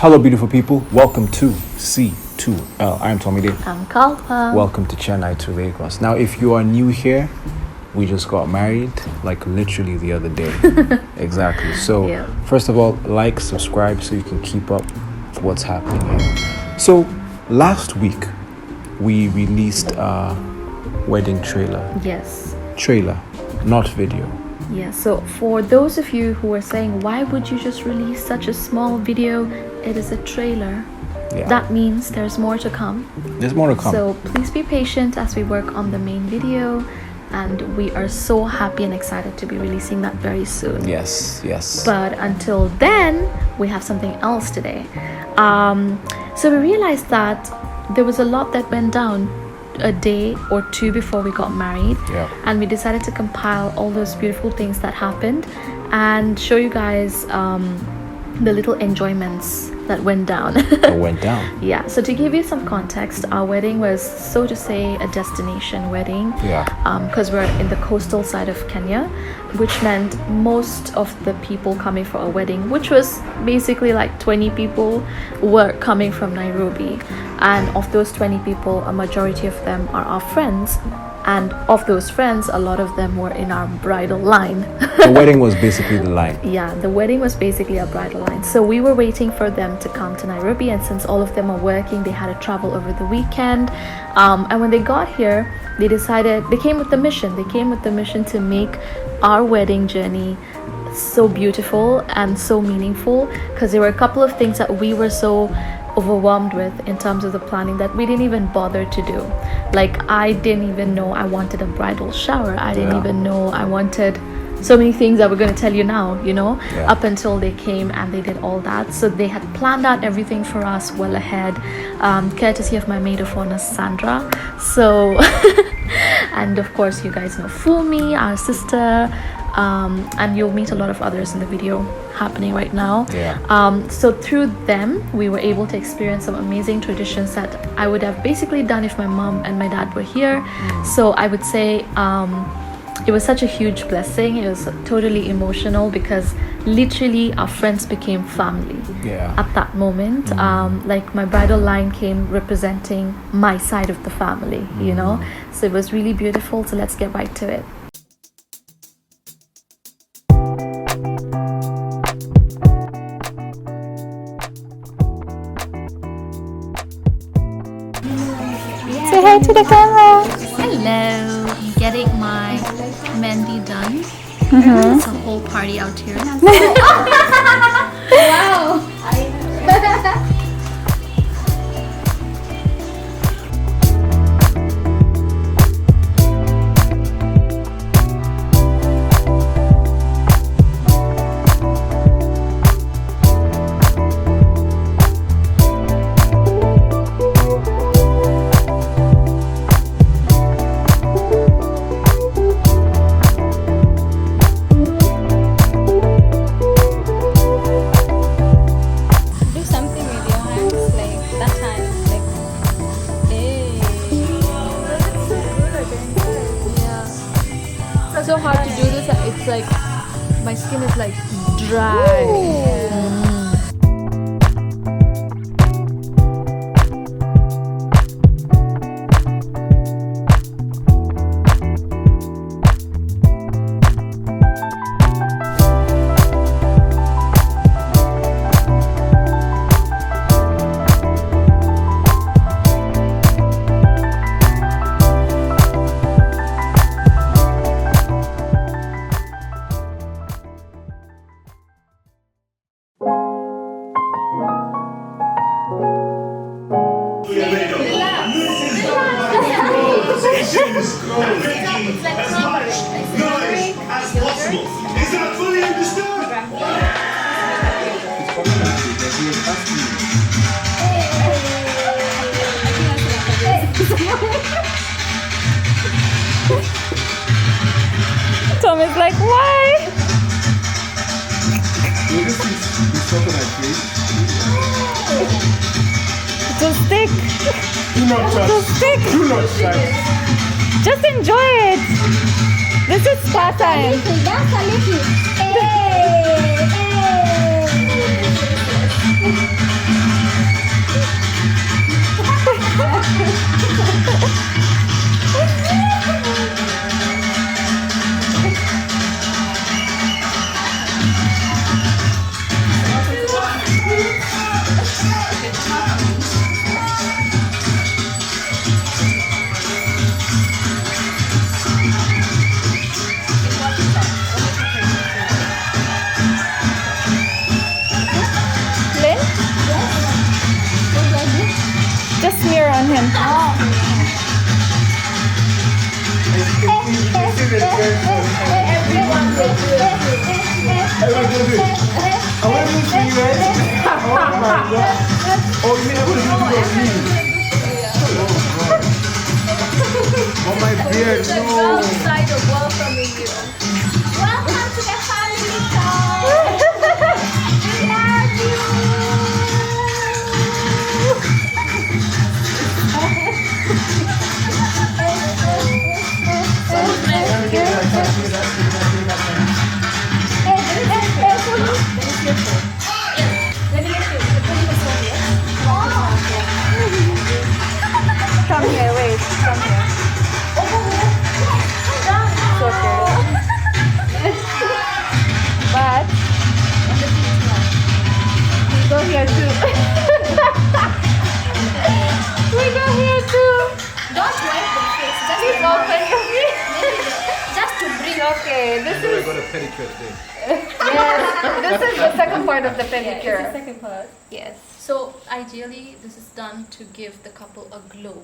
Hello, beautiful people. Welcome to C2L. I'm Tommy Day. I'm Kalpa. Welcome to Chennai to Lagos. Now, if you are new here, we just got married, like literally the other day. Exactly. So, Yeah. First of all, like, subscribe so you can keep up what's happening here. So, last week, we released a wedding trailer. Yes. Trailer, not video. Yeah, so for those of you who are saying, why would you just release such a small video? It is a trailer. Yeah. That means there's more to come. There's more to come. So please be patient as we work on the main video. And we are so happy and excited to be releasing that very soon. Yes. But until then, we have something else today. So we realized that there was a lot that went down a day or two before we got married. Yeah. And we decided to compile all those beautiful things that happened and show you guys the little enjoyments that went down. It went down. Yeah, so to give you some context, our wedding was, so to say, a destination wedding. Yeah. Because we're in the coastal side of Kenya, which meant most of the people coming for a wedding, which was basically like 20 people, were coming from Nairobi. And of those 20 people, a majority of them are our friends. And of those friends, a lot of them were in our bridal line. The wedding was basically the line. Yeah, the wedding was basically a bridal line. So we were waiting for them to come to Nairobi, and since all of them are working, they had to travel over the weekend. And when they got here, they came with the mission. They came with the mission to make our wedding journey so beautiful and so meaningful, because there were a couple of things that we were so overwhelmed with in terms of the planning that we didn't even bother to do. Like, I didn't even know I wanted a bridal shower. I didn't even know I wanted so many things that we're going to tell you now, up until they came and they did all that. So they had planned out everything for us well ahead, courtesy of my maid of honor, Sandra. So and of course, you guys know Fumi, our sister, and you'll meet a lot of others in the video happening right now. So through them, we were able to experience some amazing traditions that I would have basically done if my mom and my dad were here. So I would say it was such a huge blessing. It was totally emotional because literally our friends became family at that moment. Like, my bridal line came representing my side of the family, so it was really beautiful. So let's get right to it. Say hi to the camera. Hello, I'm getting my Mehndi done. It's a whole party out here. Wow. Do something with your hands, like that hand, like, hey. Yeah. It's so hard to do this. It's like my skin is like dry. Tom is like, why? To stick. To stick. Just enjoy it. This is spa time. Hey, hey. Everyone will do it. Everyone will do it. I want to see you guys. Oh my god. Oh, you mean everyone will do it for me? Oh my beard, no. Outside of welcoming you. Welcome to the family car. We love you. Come here, wait, come here. It's okay. But we go here too. We go here too. Don't wipe the face. Just Please open your face. just to bring. Okay, this is got a pedicure today. yes. This is the second part of the Yeah, it's pedicure. the second part. Yes. So ideally, this is done to give the couple a glow.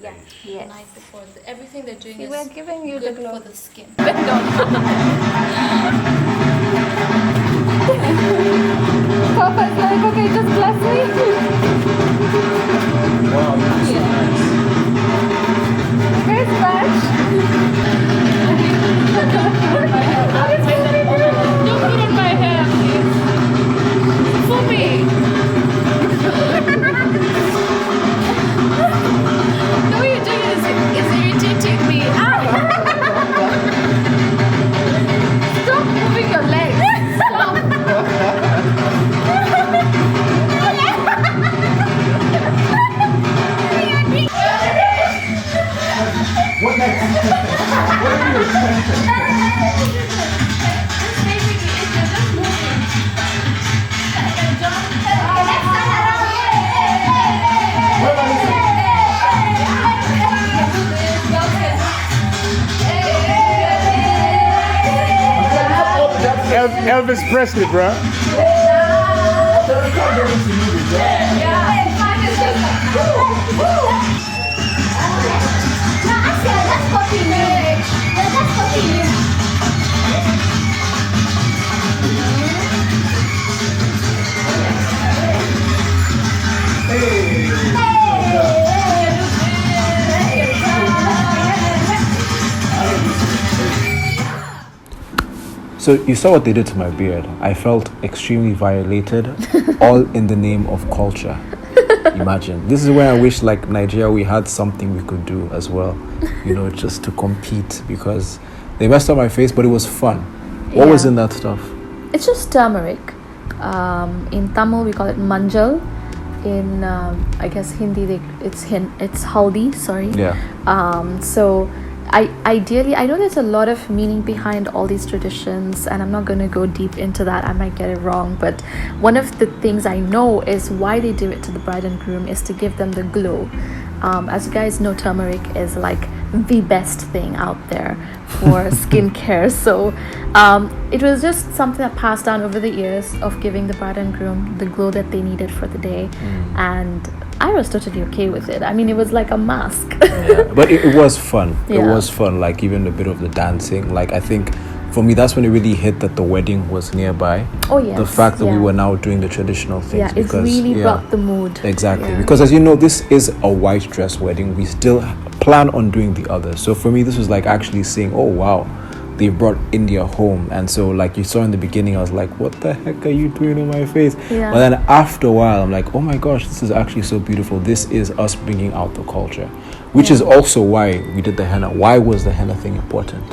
Yeah. The Yes. night before. Everything they're doing See, is we're giving you the good glow. for the skin. But no. Papa's like, okay, just bless me. Wow, this is so nice. Where's Flash? Don't put on my hair, please. For me. No, you're doing it. It's irritating me. Ah! Stop moving your legs. Stop. What next? Elvis Presley, bro. So you saw what they did to my beard. I felt extremely violated, all in the name of culture. Imagine. This is where I wish, like Nigeria, we had something we could do as well, just to compete, because they messed up my face, but it was fun. What was Yeah. in that stuff? It's just turmeric. In Tamil we call it manjal. In I guess Hindi it's haldi. Sorry. Yeah. So ideally, I know there's a lot of meaning behind all these traditions, and I'm not going to go deep into that. I might get it wrong, but one of the things I know is why they do it to the bride and groom is to give them the glow. As you guys know, turmeric is like the best thing out there for skincare. So it was just something that passed down over the years of giving the bride and groom the glow that they needed for the day, and I was totally okay with it. I mean, it was like a mask. Yeah, but it was fun. It Yeah. was fun, like even a bit of the dancing. Like I think for me, that's when it really hit that the wedding was nearby. Oh yes. The fact that we yeah. were now doing the traditional things. Yeah, it really brought the mood. Exactly. Yeah. Because as you know, this is a white dress wedding. We still plan on doing the other. So for me, this was like actually saying, oh wow, they brought India home. And so like you saw in the beginning, I was like, what the heck are you doing on my face? Yeah. But then after a while, I'm like, oh my gosh, this is actually so beautiful. This is us bringing out the culture, which is also why we did the henna. Why was the henna thing important?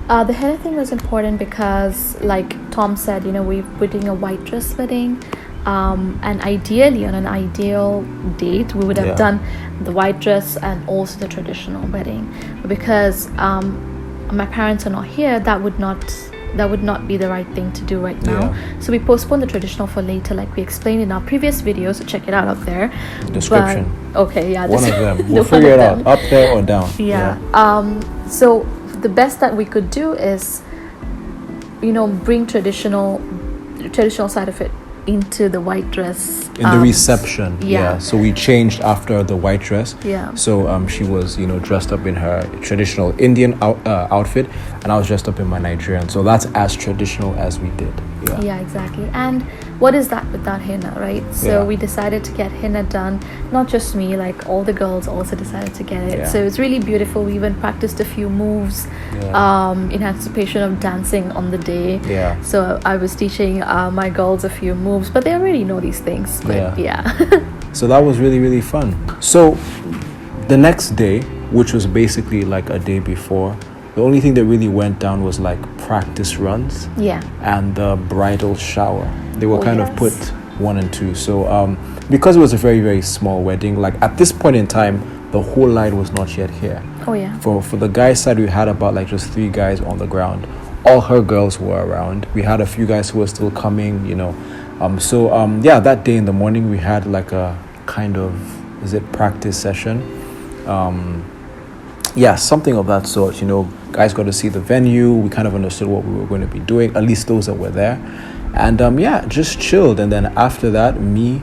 The henna thing was important because, like Tom said, we're doing a white dress wedding. And ideally, on an ideal date, we would have done the white dress and also the traditional wedding. But because my parents are not here, that would not be the right thing to do right now. Yeah. So we postponed the traditional for later, like we explained in our previous videos. So check it out up there. Description. But, okay, yeah. One of them. We'll one figure of it out. them. Up there or down. Yeah. So the best that we could do is, bring traditional side of it into the white dress In the reception, yeah. So we changed after the white dress. Yeah. So she was, dressed up in her traditional Indian outfit, and I was dressed up in my Nigerian. So that's as traditional as we did. Yeah. Yeah, exactly. And what is that without henna, right? So Yeah. we decided to get henna done. Not just me, like all the girls also decided to get it. Yeah. So it's really beautiful. We even practiced a few moves in anticipation of dancing on the day. Yeah. So I was teaching my girls a few moves, but they already know these things. But yeah. So that was really, really fun. So the next day, which was basically like a day before, the only thing that really went down was like practice runs Yeah. and the bridal shower. They were Oh, kind yes. of put 1 and 2. So because it was a very, very small wedding, like at this point in time, the whole line was not yet here. Oh yeah. For the guys' side, we had about like just 3 guys on the ground. All her girls were around. We had a few guys who were still coming, that day in the morning we had like a kind of practice session. Something of that sort. Guys got to see the venue. We kind of understood what we were going to be doing, at least those that were there. And just chilled. And then after that, me,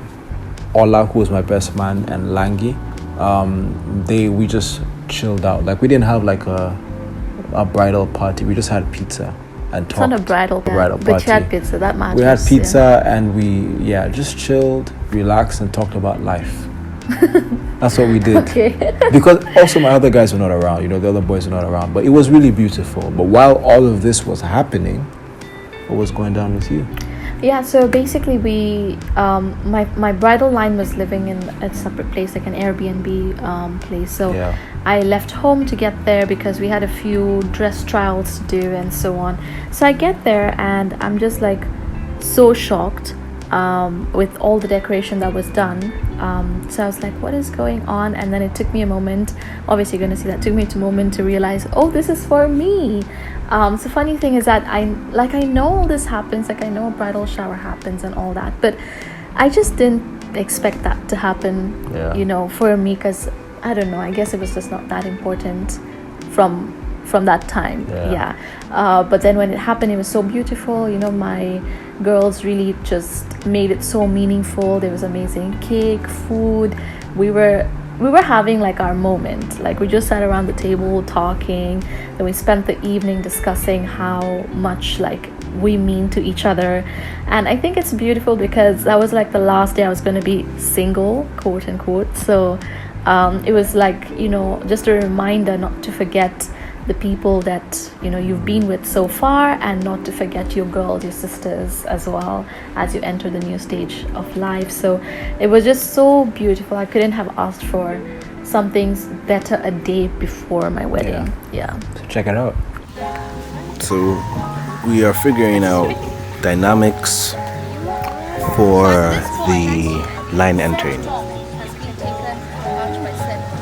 Ola, who was my best man, and Langi, we just chilled out. Like we didn't have like a bridal party. We just had pizza and It's talked. not a bridal party. but you had pizza, that matters. We had pizza and we just chilled, relaxed, and talked about life. That's what we did. Okay. Because also my other guys were not around, the other boys were not around. But it was really beautiful. But while all of this was happening, what was going down with you? Yeah, so basically we my bridal line was living in a separate place, like an Airbnb place. So Yeah. I left home to get there because we had a few dress trials to do and so on. So I get there and I'm just like so shocked with all the decoration that was done. So I was like, what is going on? And then it took me a moment, obviously you're going to see that, it took me a moment to realize, oh, this is for me. So funny thing is that I know all this happens, like I know a bridal shower happens and all that, but I just didn't expect that to happen, for me, because I don't know, I guess it was just not that important from that time. But then when it happened, it was so beautiful. My girls really just made it so meaningful. There was amazing cake, food. We were having like our moment. Like we just sat around the table talking. Then we spent the evening discussing how much like we mean to each other. And I think it's beautiful because that was like the last day I was going to be single, quote unquote. So it was like, just a reminder not to forget the people that you've been with so far, and not to forget your girls, your sisters as well, as you enter the new stage of life. So it was just so beautiful. I couldn't have asked for something better a day before my wedding. So check it out. So we are figuring out dynamics for the line entering. Has been taken out by set.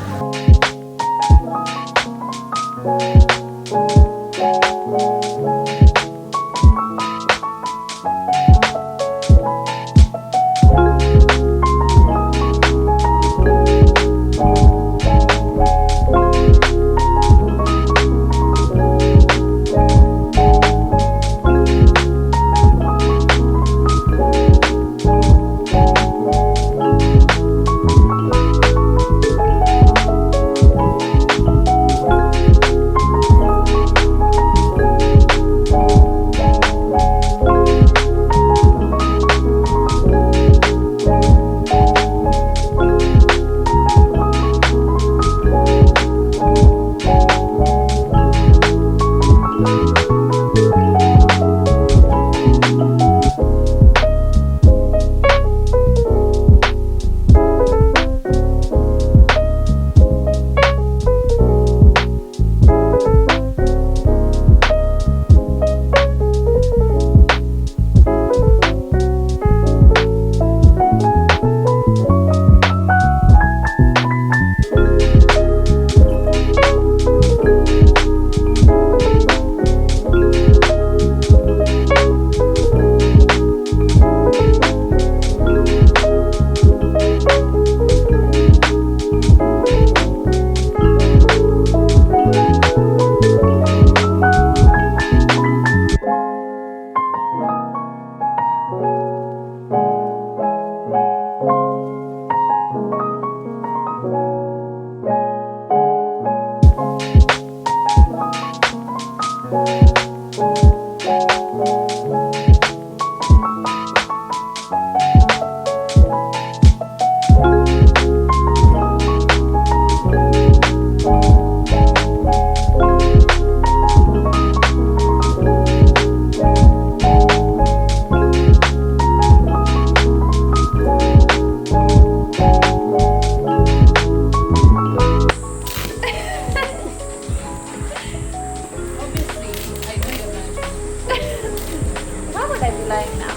Why would I be lying now?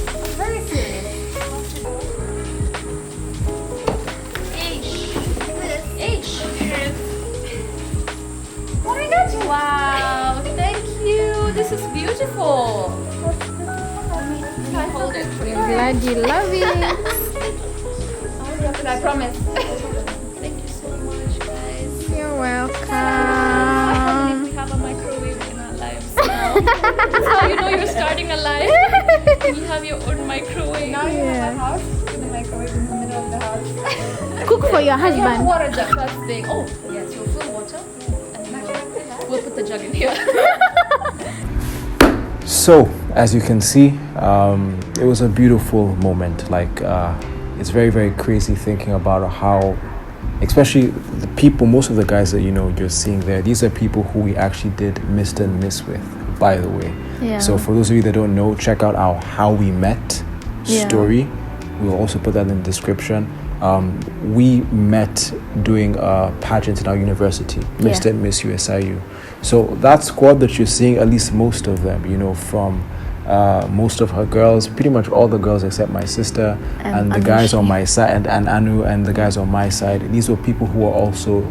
I'm very serious. H. What I got you? Wow, thank you. This is beautiful. Can I hold it for you? Glad you love it. I promise. Thank you so much, guys. You're I welcome. can't believe we have a microwave in our lives now. That's how you know you're starting a life. You have your own microwave. Now you have a house with a microwave in the middle of the house. Cook for your You have a husband. water jug. That's big. Oh, yes, you'll fill water. And we'll put the jug in here. So, as you can see, it was a beautiful moment. Like, it's very, very crazy thinking about how, especially the people, most of the guys that you're seeing there, these are people who we actually did Mr. and Miss with, by the way. Yeah. So, for those of you that don't know, check out our How We Met Yeah. story. We'll also put that in the description. We met doing a pageant in our university, Mr. Yeah. and Miss USIU. So that squad that you're seeing, at least most of them, from most of her girls, pretty much all the girls except my sister and the guys on Anushi. my side, and Anu and the guys on my side. These were people who were also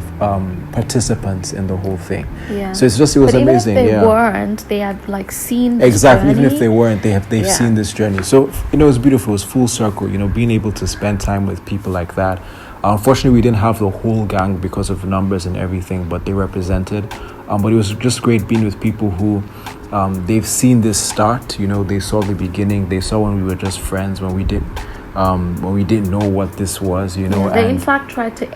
participants in the whole thing. Yeah. So it was But amazing. Even if they yeah. weren't, they had like seen this Exactly. Even if journey. they weren't, they've Yeah. seen this journey. So it was beautiful. It was full circle. Being able to spend time with people like that. Unfortunately, we didn't have the whole gang because of numbers and everything, but they represented. But it was just great being with people who they've seen this start. They saw the beginning. They saw when we were just friends, when we didn't know what this was. They in and fact tried to,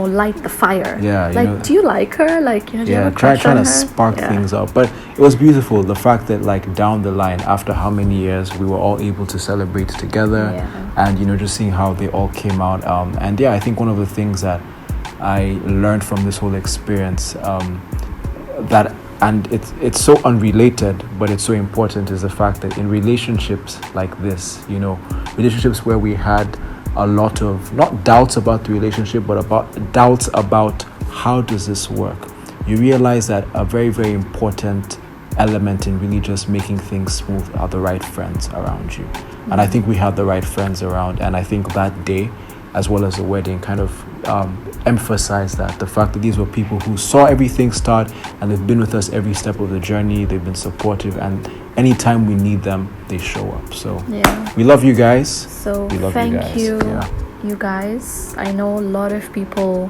light the fire. Yeah, Like, do you like her? Like, do you have a crush trying on to her? spark Yeah. things up. But it was beautiful, the fact that down the line, after how many years, we were all able to celebrate together. Yeah. And just seeing how they all came out. And yeah, I think one of the things that I learned from this whole experience, and it's so unrelated, but it's so important, is the fact that in relationships like this, relationships where we had a lot of not doubts about the relationship, but about doubts about how does this work, you realize that a very, very important element in really just making things smooth are the right friends around you. And I think we had the right friends around, and I think that day, as well as the wedding, kind of emphasized that, the fact that these were people who saw everything start, and they've been with us every step of the journey. They've been supportive, and anytime we need them, they show up. So Yeah. we love you guys. So We love thank you guys. you, Yeah. you guys. I know a lot of people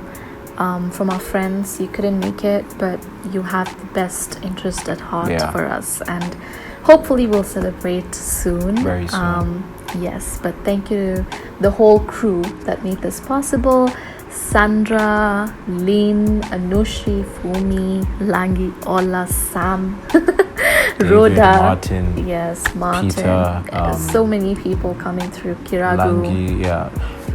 from our friends, you couldn't make it, but you have the best interest at heart Yeah. for us, and hopefully we'll celebrate soon. Very soon. Yes, but thank you to the whole crew that made this possible. Sandra, Lynn, Anushi, Fumi, Langi, Ola, Sam, Rhoda, Martin, yes, Martin, Peter, so many people coming through. Kiragu, Langi, yeah.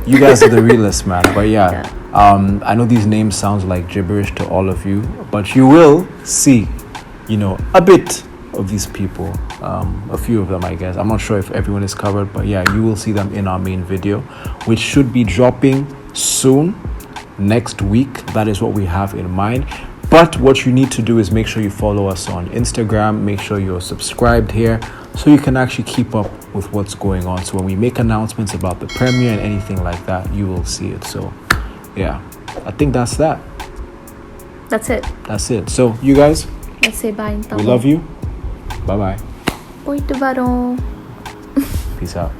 You guys are the realest, man. But yeah, I know these names sound like gibberish to all of you, but you will see, a bit of these people, a few of them, I guess. I'm not sure if everyone is covered, but yeah, you will see them in our main video, which should be dropping soon, next week. That is what we have in mind. But what you need to do is make sure you follow us on Instagram, make sure you're subscribed here, so you can actually keep up with what's going on. So when we make announcements about the premiere and anything like that, you will see it. So yeah, I think that's that. That's it. That's it. So you guys, Let's say bye. we love you. Bye bye. Oi, Tubaro. Peace out.